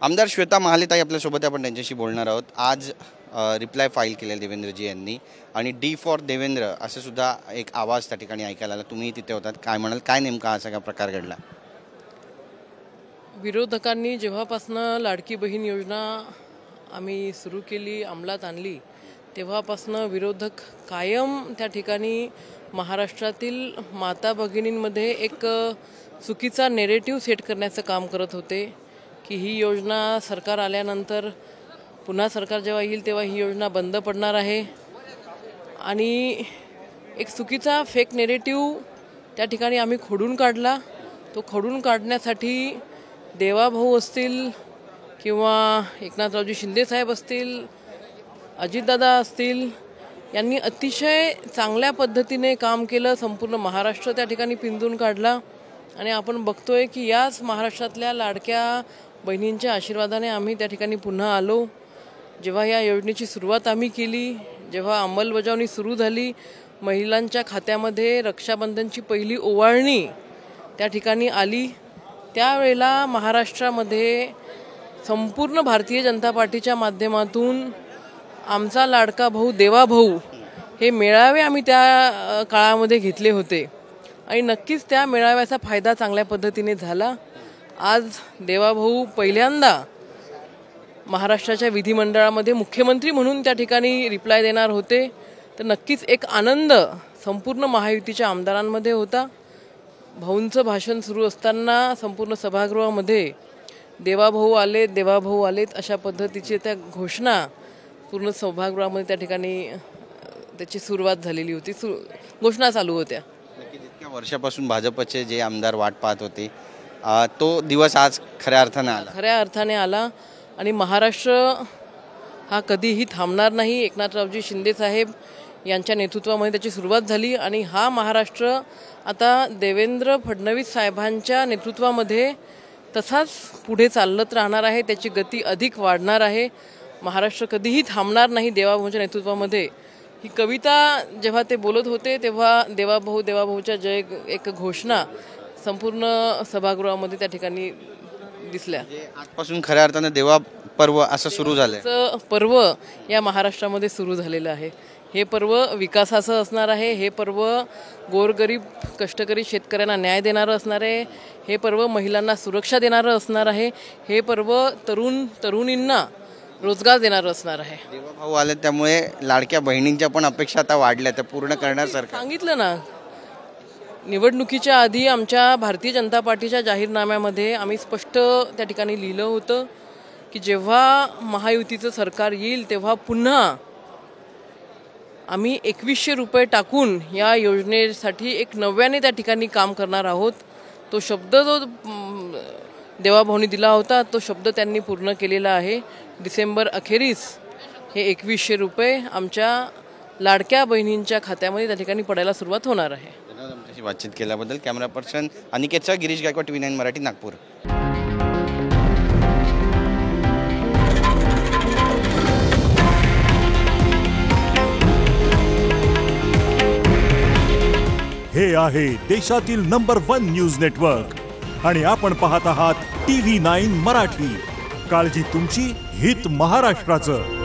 आमदार श्वेता महालेताई आपल्यासोबत आपण त्यांच्याशी बोलणार आहोत। आज रिप्लाय फाईल केलेला देवेंद्रजी यांनी आणि डी फॉर देवेंद्र असं सुद्धा एक आवाज त्या ठिकाणी ऐकायला आला। तुम्ही तिथे होतात, काय म्हणाल, काय नेमका हा सगळा प्रकार घडला? विरोधकांनी जेव्हापासून लाडकी बहीण योजना आम्ही सुरू केली, अंमलात आणली, तेव्हापासून विरोधक कायम त्या ठिकाणी महाराष्ट्रातील माता भगिनींमध्ये एक चुकीचा नेरेटिव्ह सेट करण्याचं काम करत होते की ही योजना सरकार आल्यानंतर पुन्हा सरकार जेव्हा येईल तेव्हा ही योजना बंद पडणार आहे आणि एक चुकीचा फेक नेरेटिव्ह त्या ठिकाणी आम्ही खोडून काढला। तो खोडून काढण्यासाठी देवाभाऊ असतील किंवा एकनाथरावजी शिंदे साहेब असतील, अजितदादा असतील, यांनी अतिशय चांगल्या पद्धतीने काम केलं। संपूर्ण महाराष्ट्र त्या ठिकाणी पिंजून काढला आणि आपण बघतोय की याच महाराष्ट्रातल्या लाडक्या बहिणींच्या आशीर्वादाने आम्ही त्या ठिकाणी पुन्हा आलो। जेव्हा या योजनेची सुरुवात आम्ही केली, जेव्हा अंमलबजावणी सुरू झाली, महिलांच्या खात्यामध्ये रक्षाबंधनची पहिली ओवाळणी त्या ठिकाणी आली, त्यावेळेला महाराष्ट्रामध्ये संपूर्ण भारतीय जनता पार्टीच्या माध्यमातून आमचा लाडका भाऊ देवाभाऊ हे मेळावे आम्ही त्या काळामध्ये घेतले होते आणि नक्कीच त्या मेळाव्याचा फायदा चांगल्या पद्धतीने झाला। आज देवाभाऊ पहिल्यांदा महाराष्ट्राच्या विधिमंडळामध्ये मुख्यमंत्री म्हणून त्या ठिकाणी रिप्लाय देणार होते, तर नक्कीच एक आनंद संपूर्ण महायुतीच्या आमदारांमध्ये होता। भाऊंचं भाषण सुरू असताना संपूर्ण सभागृहामध्ये देवाभाऊ आलेत अशा पद्धतीची त्या घोषणा पूर्ण सभागृहामध्ये त्या ठिकाणी त्याची सुरुवात झालेली होती, घोषणा चालू होत्या। इतक्या वर्षापासून भाजपचे जे आमदार वाट पाहत होते तो दिवस आज खऱ्या अर्थाने आला आणि महाराष्ट्र हा कधीही थांबणार नाही। एकनाथरावजी शिंदे साहेब यांच्या नेतृत्वामध्ये त्याची सुरुवात झाली आणि हा महाराष्ट्र आता देवेंद्र फडणवीस साहेबांच्या नेतृत्वामध्ये तसाच पुढे चालत राहणार आहे, त्याची गती अधिक वाढणार आहे। महाराष्ट्र कधीही थांबणार नाही देवाभाऊच्या नेतृत्वामध्ये। ही कविता जेव्हा ते बोलत होते तेव्हा देवाभाऊच्या जय एक घोषणा संपूर्ण सभागृहामध्ये त्या ठिकाणी दिसल्या। आजपासून खऱ्या अर्थाने देवा पर्व असं सुरू झालं, पर्व या महाराष्ट्रामध्ये सुरू झालेलं आहे। हे पर्व विकासाचं असणार आहे, हे पर्व गोरगरीब कष्टकरी शेतकऱ्यांना न्याय देणारं असणार आहे, हे पर्व महिलांना सुरक्षा देणारं असणार आहे, हे पर्व तरुणींना रोजगार देणारं असणार आहे। देवाभाऊ आले त्यामुळे लाडक्या बहिणींच्या पण अपेक्षा आता वाढल्या, त्या पूर्ण करणार सरकार। सांगितलं ना, निवडणुकीच्या आधी आमच्या भारतीय जनता पार्टीच्या जाहीरनाम्यामध्ये आम्ही स्पष्ट त्या ठिकाणी लिहिलं होतं की जेव्हा महायुतीचं सरकार येईल तेव्हा पुन्हा आम्ही 2100 रुपये टाकून या योजनेसाठी एक नव्याने त्या ठिकाणी काम करणार आहोत। तो शब्द जो देवाभाऊंनी दिला होता तो शब्द त्यांनी पूर्ण केलेला आहे। डिसेंबर अखेरीस हे 2100 रुपये आमच्या लाडक्या बहिणींच्या खात्यामध्ये त्या ठिकाणी पडायला सुरुवात होणार आहे। आमच्याशी बातचीत केल्याबद्दल कॅमेरा पर्सन अनिकेतचा गिरीश गायकवाड, TV9 मराठी, नागपूर। हे आहे देशातील नंबर 1 न्यूज नेटवर्क आणि आपण पाहत आहात TV9 मराठी। काळजी तुमची, हित महाराष्ट्राचं।